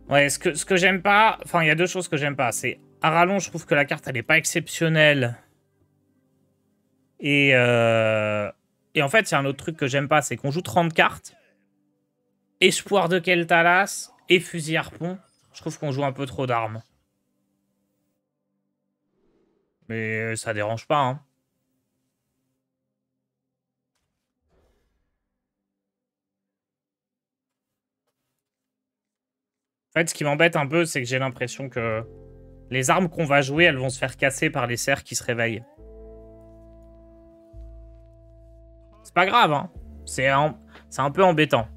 Ouais, ce que j'aime pas... Enfin, il y a deux choses que j'aime pas. C'est Arallon, je trouve que la carte, elle est pas exceptionnelle. Et en fait, il y a un autre truc que j'aime pas, c'est qu'on joue 30 cartes. Espoir de Keltalas et fusil harpon. Je trouve qu'on joue un peu trop d'armes. Mais ça dérange pas, hein. En fait, ce qui m'embête un peu, c'est que j'ai l'impression que les armes qu'on va jouer, elles vont se faire casser par les cerfs qui se réveillent. C'est pas grave, hein. C'est un peu embêtant.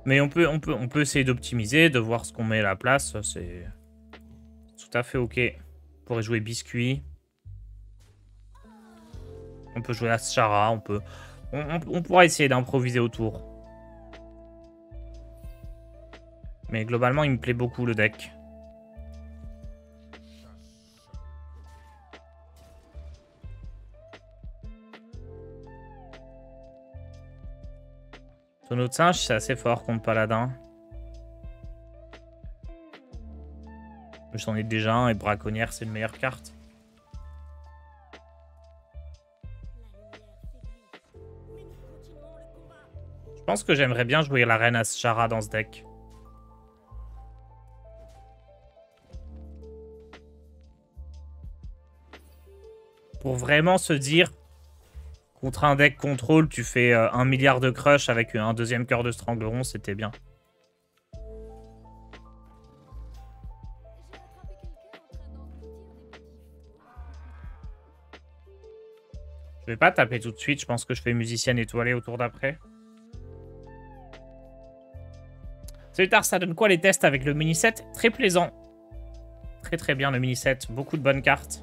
Mais on peut essayer d'optimiser, de voir ce qu'on met à la place. C'est tout à fait ok. On pourrait jouer biscuit. On peut jouer Aschara. On pourra essayer d'improviser autour. Mais globalement, il me plaît beaucoup le deck. Tonneau de singe, c'est assez fort contre Paladin. J'en ai déjà un et Braconnière, c'est une meilleure carte. Je pense que j'aimerais bien jouer la reine Aschara dans ce deck. Pour vraiment se dire, contre un deck contrôle, tu fais 1 milliard de crush avec un deuxième cœur de Strangleron, c'était bien. Je vais pas taper tout de suite, je pense que je fais musicienne étoilée au tour d'après. Salut Tar, ça donne quoi les tests avec le mini-set? Très plaisant. Très très bien le mini-set, beaucoup de bonnes cartes.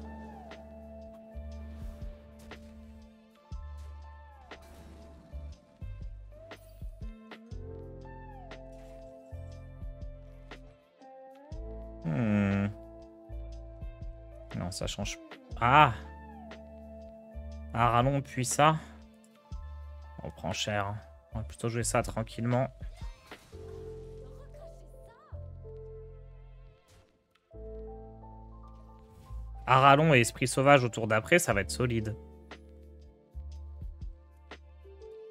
Non, ça change. Ah! Arallon puis ça. On prend cher. On va plutôt jouer ça tranquillement. Arallon et Esprit Sauvage au tour d'après, ça va être solide.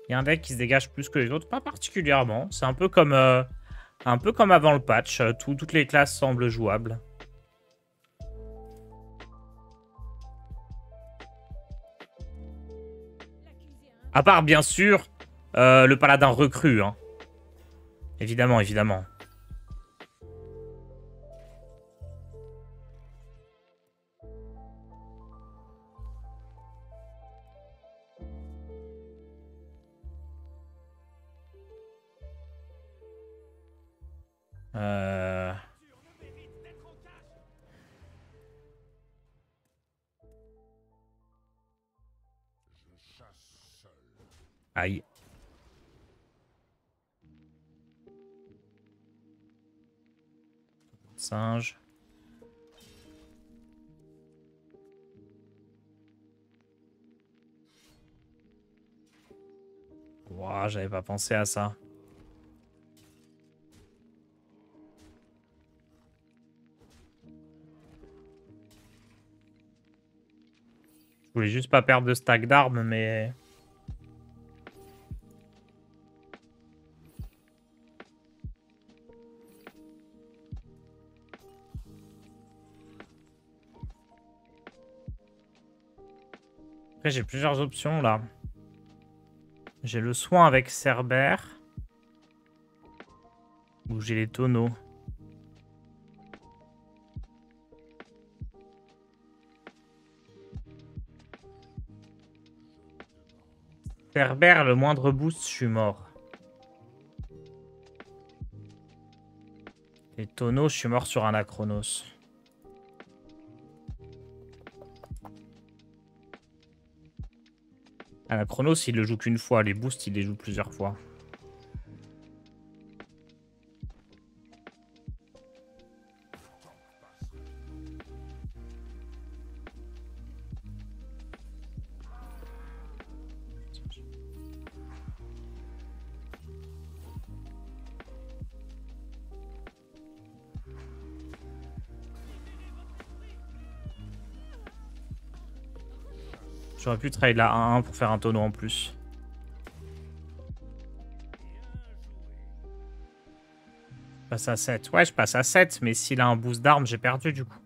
Il y a un deck qui se dégage plus que les autres, pas particulièrement. C'est un peu comme avant le patch. Toutes les classes semblent jouables. À part, bien sûr, le paladin recrue. Hein. Évidemment, évidemment. Aïe. Singe. Ouah, j'avais pas pensé à ça. Je voulais juste pas perdre de stack d'armes, mais... Après, j'ai plusieurs options, là. J'ai le soin avec Cerbère. Ou j'ai les tonneaux. Cerbère, le moindre boost, je suis mort. Les tonneaux, je suis mort sur un Acronos. Anachronos, il le joue qu'une fois. Les boosts, il les joue plusieurs fois. J'aurais pu trade la 1-1 pour faire un tonneau en plus. Je passe à 7. Ouais, je passe à 7, mais s'il a un boost d'armes, j'ai perdu du coup.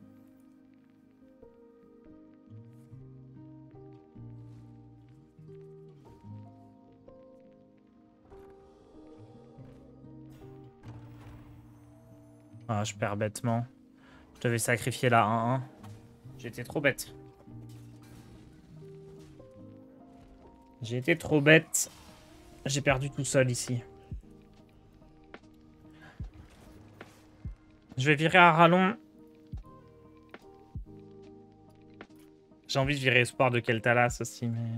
Ah, je perds bêtement. Je devais sacrifier la 1-1. J'étais trop bête. J'ai été trop bête. J'ai perdu tout seul ici. Je vais virer à Rallon. J'ai envie de virer Espoir de Keltalas aussi, mais...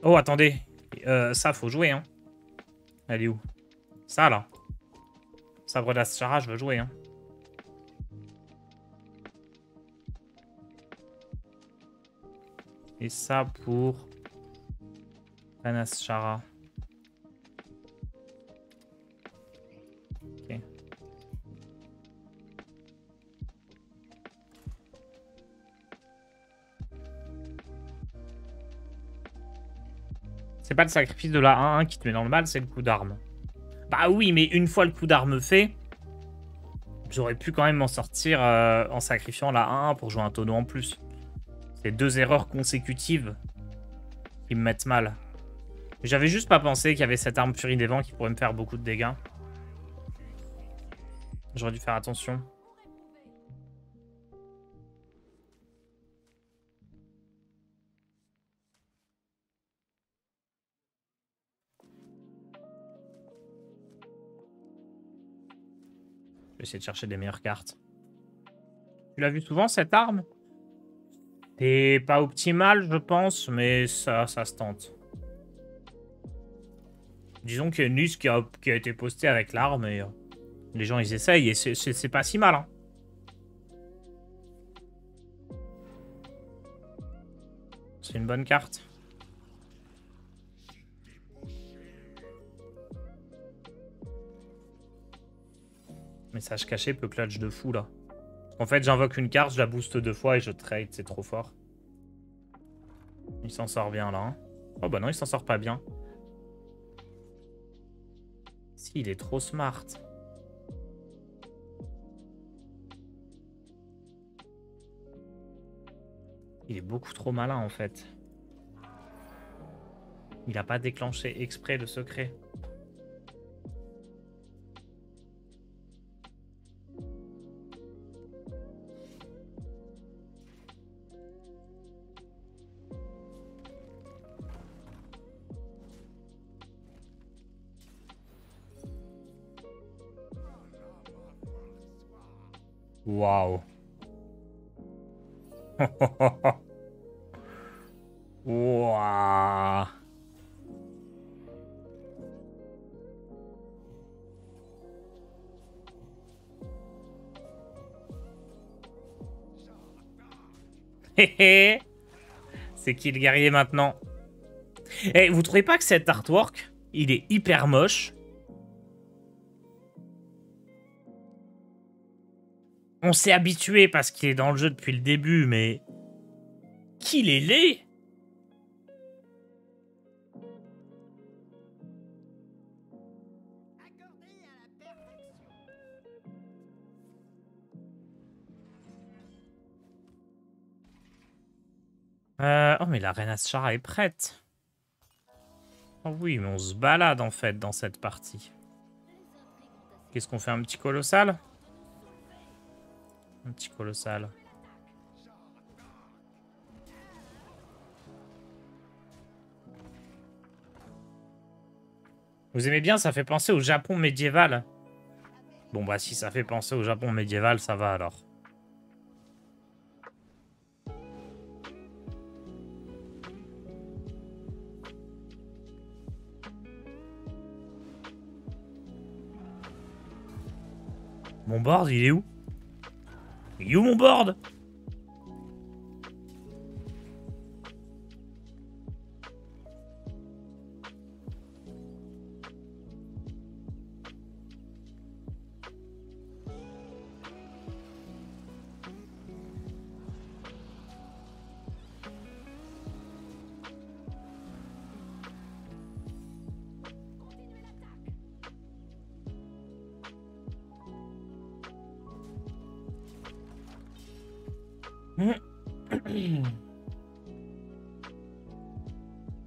Oh, attendez. Ça, faut jouer, hein. Elle est où? Ça, là. Sabre d'Astara, je veux jouer, hein. Et ça pour... Anaschara. Ok. C'est pas le sacrifice de la 1-1 qui te met dans le mal, c'est le coup d'arme. Bah oui, mais une fois le coup d'arme fait, j'aurais pu quand même m'en sortir en sacrifiant la 1-1 pour jouer un tonneau en plus. C'est 2 erreurs consécutives qui me mettent mal. J'avais juste pas pensé qu'il y avait cette arme Furie des Vents qui pourrait me faire beaucoup de dégâts. J'aurais dû faire attention. Je vais essayer de chercher des meilleures cartes. Tu l'as vu souvent cette arme? C'est pas optimal, je pense, mais ça se tente. Disons qu'il y a une liste qui a été postée avec l'arme et les gens ils essayent et c'est pas si mal. Hein. C'est une bonne carte. Message caché peut clutch de fou là. En fait, j'invoque une carte, je la booste 2 fois et je trade, c'est trop fort. Il s'en sort bien là. Hein. Oh bah non, il s'en sort pas bien. Si, il est trop smart. Il est beaucoup trop malin en fait. Il a pas déclenché exprès le secret. Waouh. Waouh. C'est qui le guerrier maintenant? Eh, vous trouvez pas que cet artwork, il est hyper moche? On s'est habitué parce qu'il est dans le jeu depuis le début, mais... Qu'il est laid! Oh, mais la reine Ashara est prête. Oh oui, mais on se balade en fait dans cette partie. Qu'est-ce qu'on fait? Un petit colossal? Un petit colossal. Vous aimez bien, ça fait penser au Japon médiéval. Bon bah si ça fait penser au Japon médiéval, ça va alors. Mon board, il est où? Il est où mon board?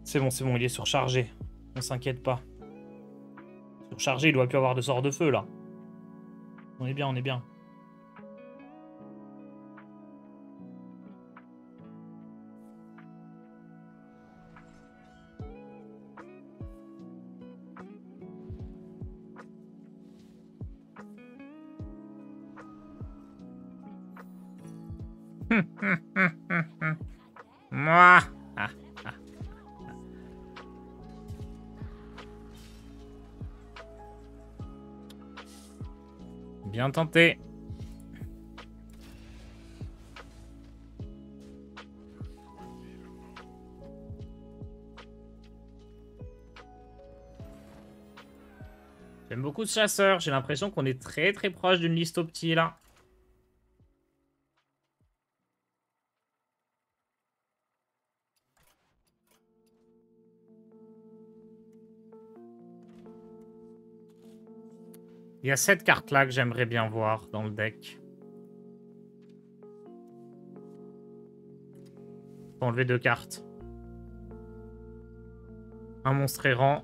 C'est bon, il est surchargé. On s'inquiète pas. Surchargé, il doit plus avoir de sort de feu, là. On est bien, on est bien. Moi. Bien tenté. J'aime beaucoup ce chasseur. J'ai l'impression qu'on est très très proche d'une liste opti là. Il y a cette carte là que j'aimerais bien voir dans le deck. Faut enlever 2 cartes. Un monstre errant.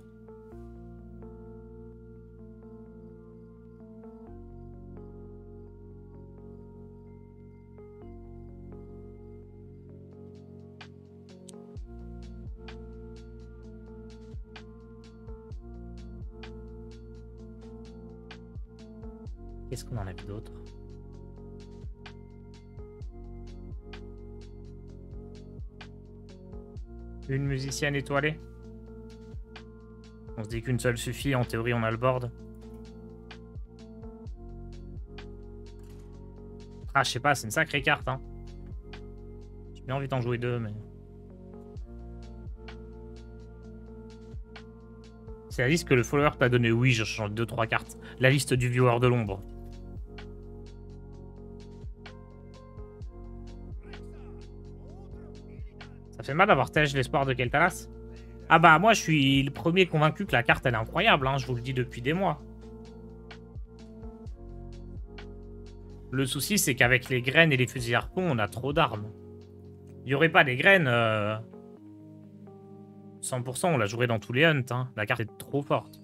Qu'est-ce qu'on en a d'autre? Une musicienne étoilée. On se dit qu'une seule suffit, en théorie on a le board. Ah, je sais pas, c'est une sacrée carte, hein. J'ai bien envie d'en jouer 2, mais... C'est la liste que le follower t'a donné. Oui, je change 2-3 cartes. La liste du viewer de l'ombre. Ça fait mal d'avoir tèche l'espoir de Kel'Thas. Ah bah, moi, je suis le premier convaincu que la carte, elle est incroyable, hein. Je vous le dis depuis des mois. Le souci, c'est qu'avec les graines et les fusils harpons, on a trop d'armes. Il n'y aurait pas les graines... 100%, on la jouerait dans tous les hunts. Hein. La carte est trop forte.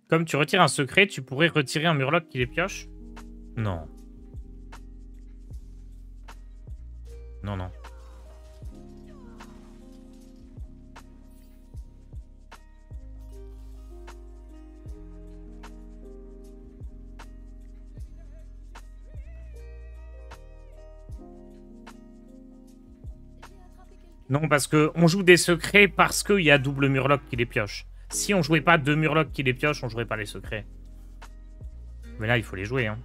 Comme tu retires un secret, tu pourrais retirer un murloc qui les pioche? Non. Non, non. Non, parce que on joue des secrets parce qu'il y a double murloc qui les pioche. Si on jouait pas 2 murlocs qui les piochent, on jouerait pas les secrets. Mais là, il faut les jouer, hein.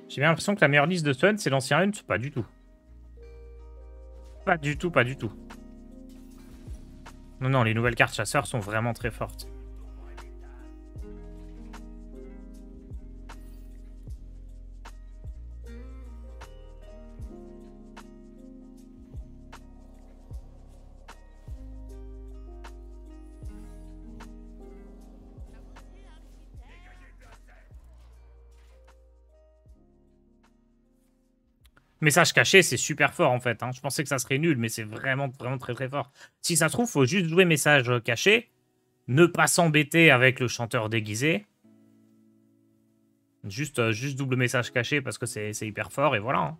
J'ai bien l'impression que la meilleure liste de Sun, c'est l'ancien Hunt. Pas du tout. Pas du tout, pas du tout. Non, non, les nouvelles cartes chasseurs sont vraiment très fortes. Message caché, c'est super fort en fait. Hein. Je pensais que ça serait nul, mais c'est vraiment, vraiment très très fort. Si ça se trouve, faut juste jouer message caché. Ne pas s'embêter avec le chanteur déguisé. Juste double message caché parce que c'est hyper fort et voilà. Hein.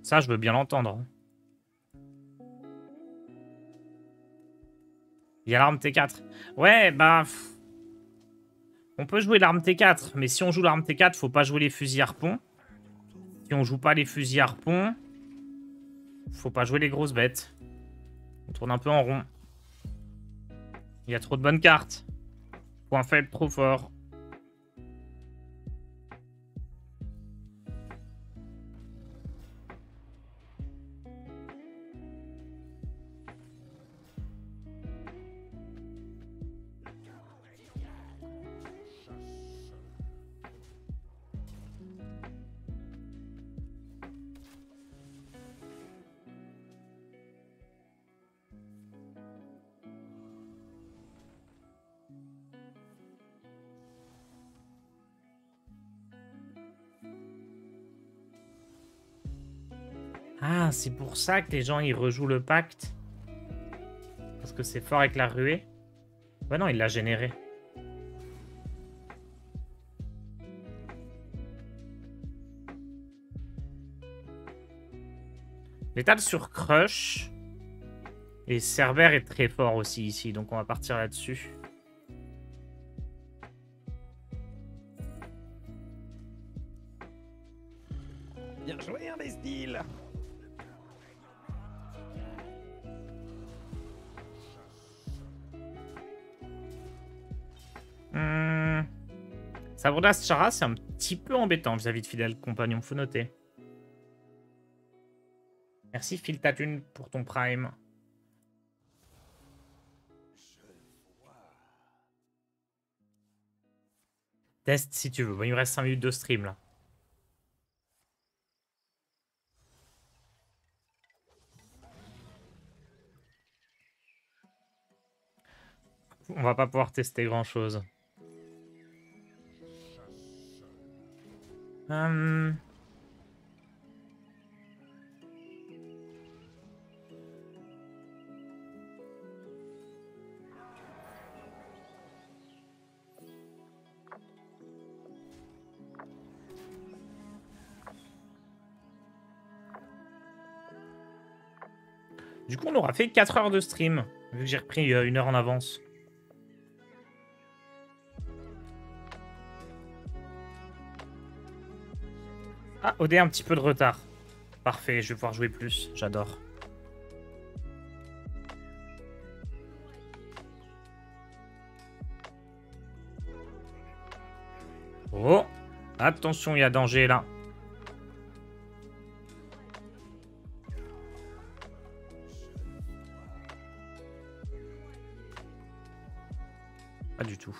Ça, je veux bien l'entendre. Hein. Il y a l'arme T4. Ouais, bah... On peut jouer l'arme T4, mais si on joue l'arme T4, faut pas jouer les fusils harpons. Si on joue pas les fusils harpons, faut pas jouer les grosses bêtes. On tourne un peu en rond. Il y a trop de bonnes cartes. Point faible trop fort. Ah, c'est pour ça que les gens ils rejouent le pacte. Parce que c'est fort avec la ruée. Ouais, non, il l'a généré. L'étal sur Crush. Et Cerber est très fort aussi ici, donc on va partir là-dessus. Bien joué, imbécile. Sabrodas Chara, c'est un petit peu embêtant vis-à-vis de fidèles compagnons, faut noter. Merci Phil Tatune pour ton prime. Test si tu veux. Bon, il me reste 5 minutes de stream là. On va pas pouvoir tester grand chose. Du coup, on aura fait 4 heures de stream, vu que j'ai repris 1 heure en avance. Ah, OD un petit peu de retard. Parfait, je vais pouvoir jouer plus, j'adore. Oh, attention, il y a danger là. Pas du tout.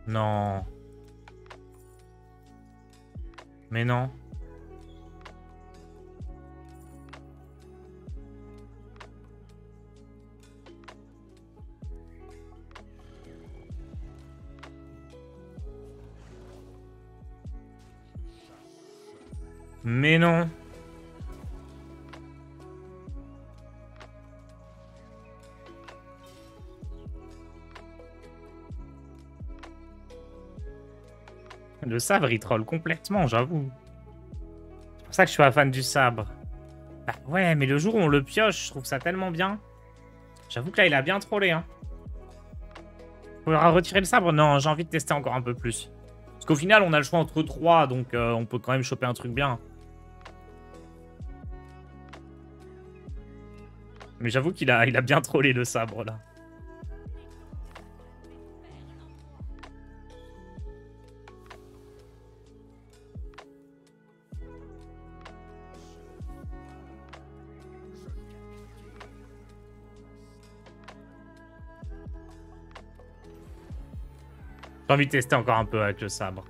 Non. Mais non. Mais non. Le sabre, il troll complètement, j'avoue. C'est pour ça que je suis un fan du sabre. Bah ouais, mais le jour où on le pioche, je trouve ça tellement bien. J'avoue que là, il a bien trollé. Hein. Faudra retirer le sabre? Non, j'ai envie de tester encore un peu plus. Parce qu'au final, on a le choix entre 3, donc on peut quand même choper un truc bien. Mais j'avoue qu'il a bien trollé le sabre, là. J'ai envie de tester encore un peu avec le sabre.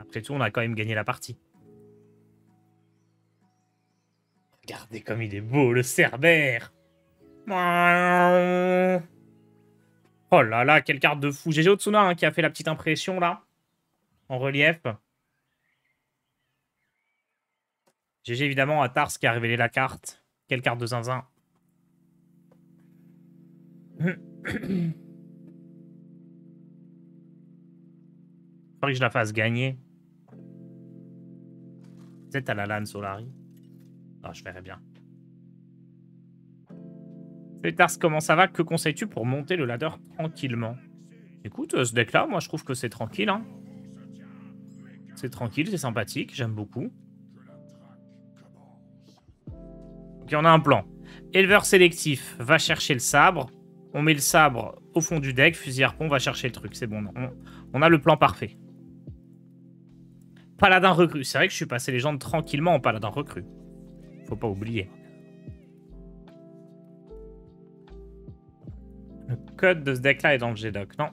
Après tout, on a quand même gagné la partie. Regardez comme il est beau, le Cerbère. Oh là là, quelle carte de fou. GG Otsuna hein, qui a fait la petite impression, là. En relief. GG évidemment à Tars qui a révélé la carte. Quelle carte de zinzin. Faudrait que je la fasse gagner. Peut-être à la LAN Solari. Ah, je verrai bien. Salut Tars, comment ça va? Que conseilles-tu pour monter le ladder tranquillement? Écoute, ce deck-là, moi je trouve que c'est tranquille. Hein. C'est tranquille, c'est sympathique, j'aime beaucoup. Ok, on a un plan. Éleveur sélectif va chercher le sabre. On met le sabre au fond du deck. Fusil harpon va chercher le truc. C'est bon, on a le plan parfait. Paladin recru. C'est vrai que je suis passé les gens tranquillement en paladin recru. Faut pas oublier. Le code de ce deck-là est dans le GDoc, non?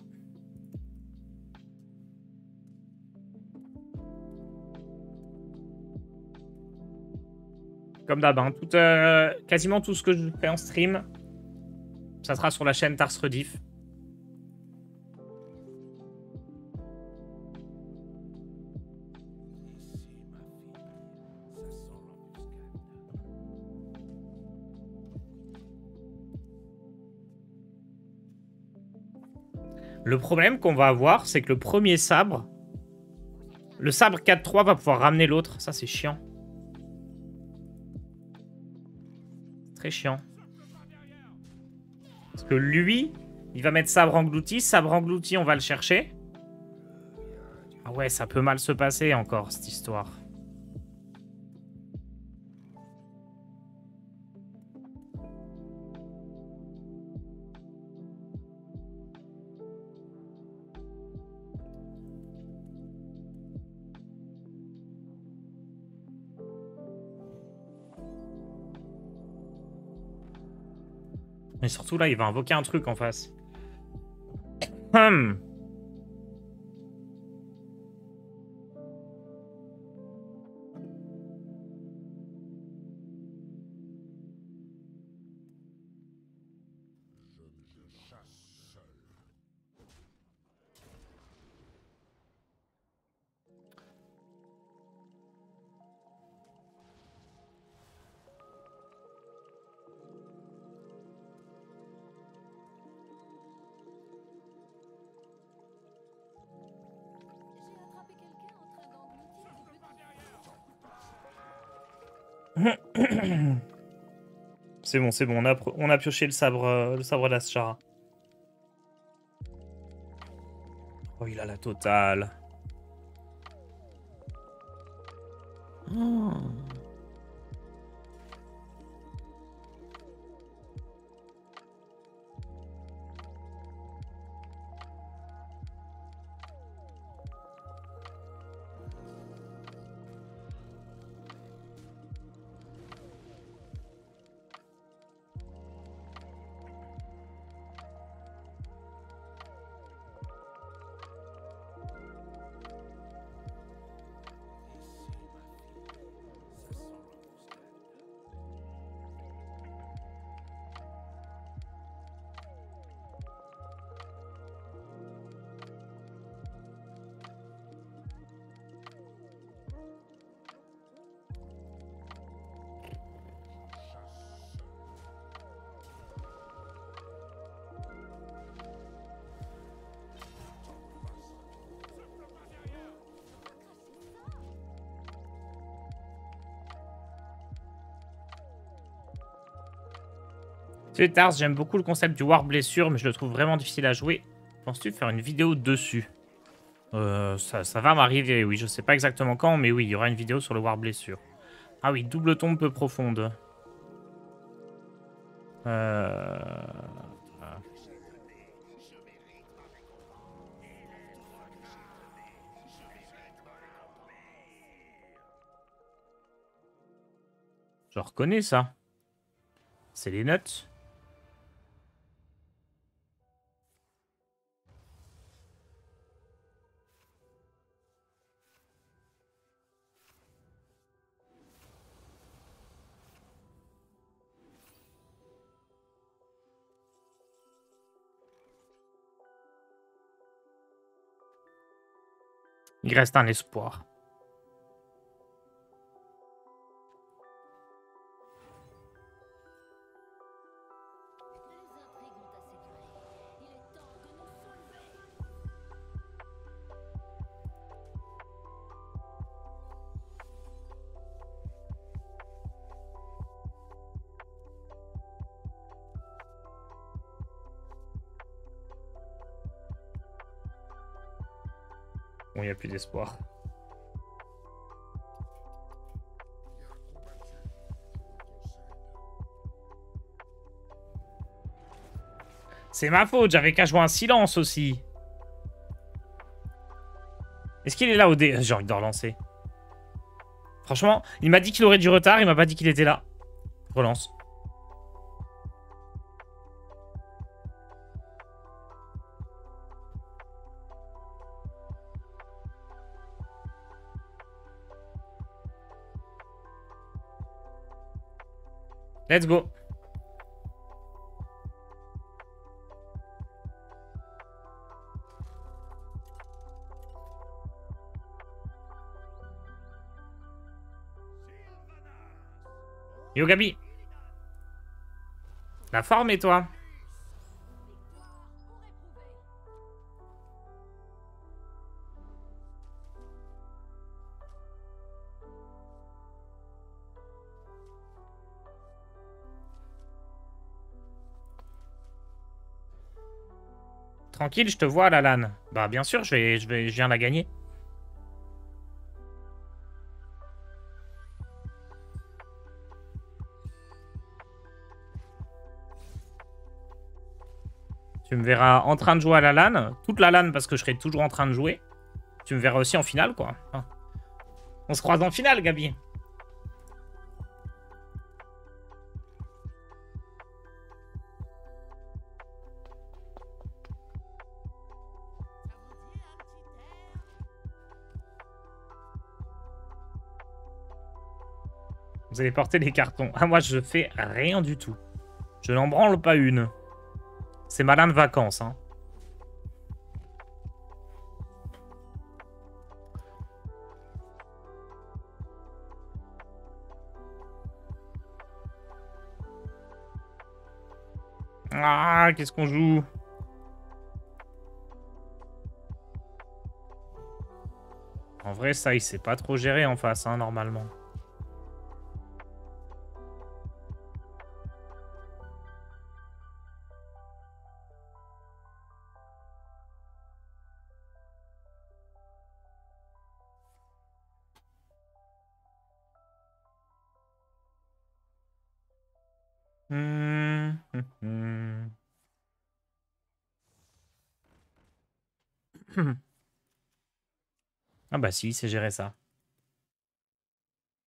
Comme d'hab, hein. Quasiment tout ce que je fais en stream, ça sera sur la chaîne Tars Rediff. Le problème qu'on va avoir, c'est que le premier sabre, le sabre 4-3 va pouvoir ramener l'autre. Ça, c'est chiant. Très chiant. Parce que lui, il va mettre sabre englouti. Sabre englouti, on va le chercher. Ah ouais, ça peut mal se passer encore, cette histoire. Mais surtout là, il va invoquer un truc en face. C'est bon, on a pioché le sabre d'Aschara. Oh, il a la totale. Oh. Tu Tars, j'aime beaucoup le concept du War Blessure, mais je le trouve vraiment difficile à jouer. Penses-tu faire une vidéo dessus? Ça va m'arriver, oui. Je sais pas exactement quand, mais oui, il y aura une vidéo sur le War Blessure. Ah oui, double tombe peu profonde. Je reconnais ça. C'est les notes. Il reste un espoir. Bon, il n'y a plus d'espoir. C'est ma faute, j'avais qu'à jouer un silence aussi. Est-ce qu'il est là au dé... J'ai envie de relancer. Franchement, il m'a dit qu'il aurait du retard, il m'a pas dit qu'il était là. Relance. Let's go. Yo Gabi. La forme et toi? Tranquille, je te vois la LAN. Bah bien sûr, je viens la gagner. Tu me verras en train de jouer à la LAN, toute la LAN parce que je serai toujours en train de jouer. Tu me verras aussi en finale, quoi. On se croise en finale, Gabi. Vous allez porter les cartons. Ah, moi, je fais rien du tout. Je n'en branle pas une. C'est malin de vacances, hein. Ah, qu'est-ce qu'on joue? En vrai, ça, il sait pas trop gérer en face, hein, normalement. Ah bah si, c'est gérer ça.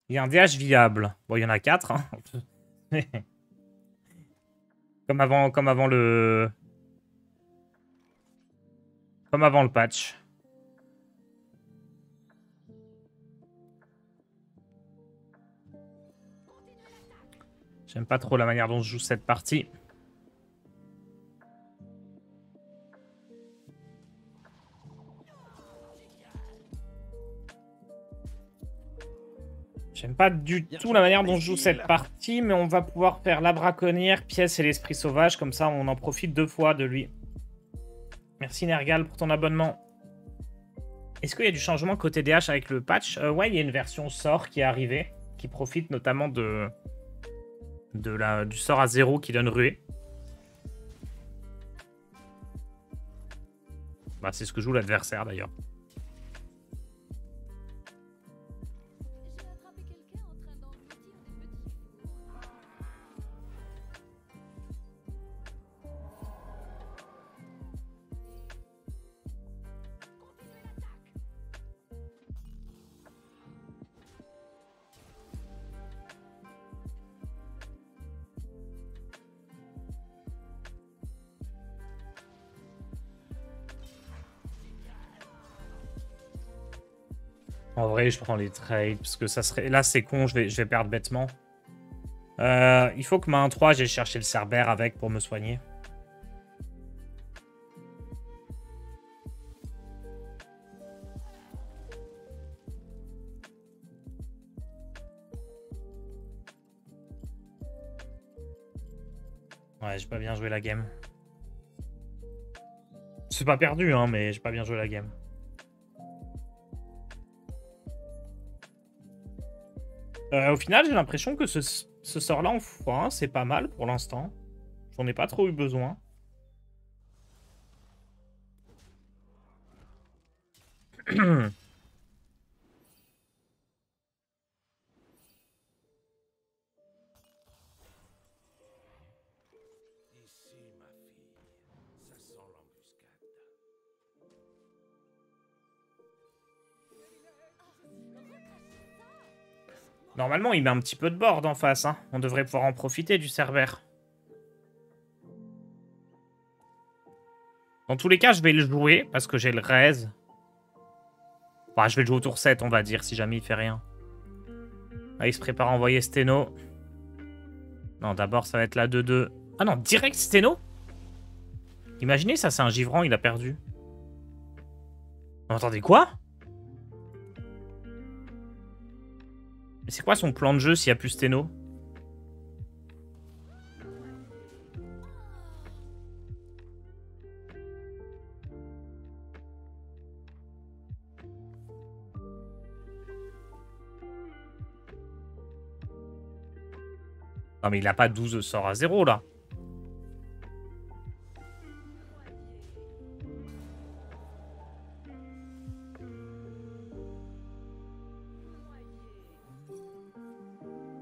Il y a un DH viable. Bon, il y en a 4. Hein. comme avant le... Comme avant le patch. J'aime pas trop la manière dont je joue cette partie. J'aime pas du tout la manière dont je joue cette partie, mais on va pouvoir faire la braconnière, pièce et l'esprit sauvage. Comme ça, on en profite 2 fois de lui. Merci Nergal pour ton abonnement. Est-ce qu'il y a du changement côté DH avec le patch? Ouais, il y a une version sort qui est arrivée, qui profite notamment du sort à 0 qui donne ruée. Bah, c'est ce que joue l'adversaire d'ailleurs. En vrai, je prends les trades, parce que ça serait... Là, c'est con, je vais perdre bêtement. Il faut que ma 1-3, j'aille chercher le Cerbère avec pour me soigner. Ouais, j'ai pas bien joué la game. C'est pas perdu, hein, mais j'ai pas bien joué la game. Au final, j'ai l'impression que ce sort-là en x1, c'est pas mal pour l'instant. J'en ai pas trop eu besoin. Normalement, il met un petit peu de board en face. Hein. On devrait pouvoir en profiter du Cerbère. Dans tous les cas, je vais le jouer parce que j'ai le raise. Enfin, je vais le jouer au tour 7, on va dire, si jamais il fait rien. Là, il se prépare à envoyer Steno. Non, d'abord, ça va être la 2-2. Ah non, direct Steno? Imaginez, ça, c'est un givrant, il a perdu. Non, attendez, quoi? Mais c'est quoi son plan de jeu s'il n'y a plus Steno? Non, mais il a pas 12 sorts à 0, là.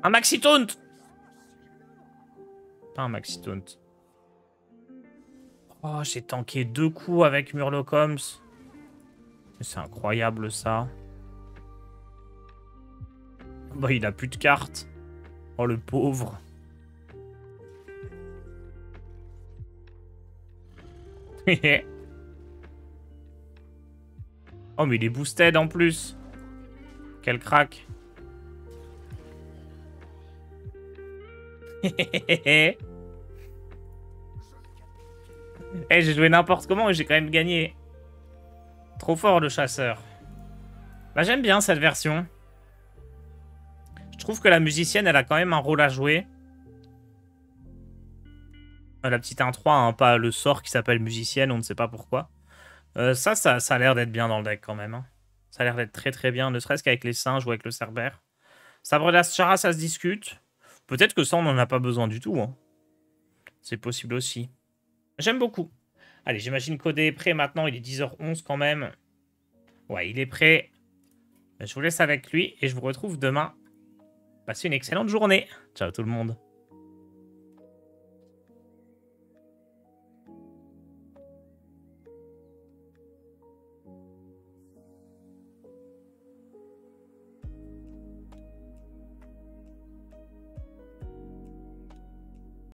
Un maxi taunt! Pas un maxi taunt. Oh, j'ai tanké 2 coups avec Murlocoms. C'est incroyable, ça. Bah, il a plus de cartes. Oh, le pauvre. Oh, mais il est boosted en plus. Quel crack. Eh, j'ai joué n'importe comment et j'ai quand même gagné. Trop fort, le chasseur. Bah, j'aime bien cette version. Je trouve que la musicienne, elle a quand même un rôle à jouer. La petite 1-3, hein, pas le sort qui s'appelle musicienne, on ne sait pas pourquoi. Ça a l'air d'être bien dans le deck quand même. Hein. Ça a l'air d'être très très bien, ne serait-ce qu'avec les singes ou avec le Cerbère. Sabre d'Astara, ça se discute. Peut-être que ça, on n'en a pas besoin du tout. Hein. C'est possible aussi. J'aime beaucoup. Allez, j'imagine qu'Odé est prêt maintenant. Il est 10h11 quand même. Ouais, il est prêt. Je vous laisse avec lui et je vous retrouve demain. Passez une excellente journée. Ciao tout le monde.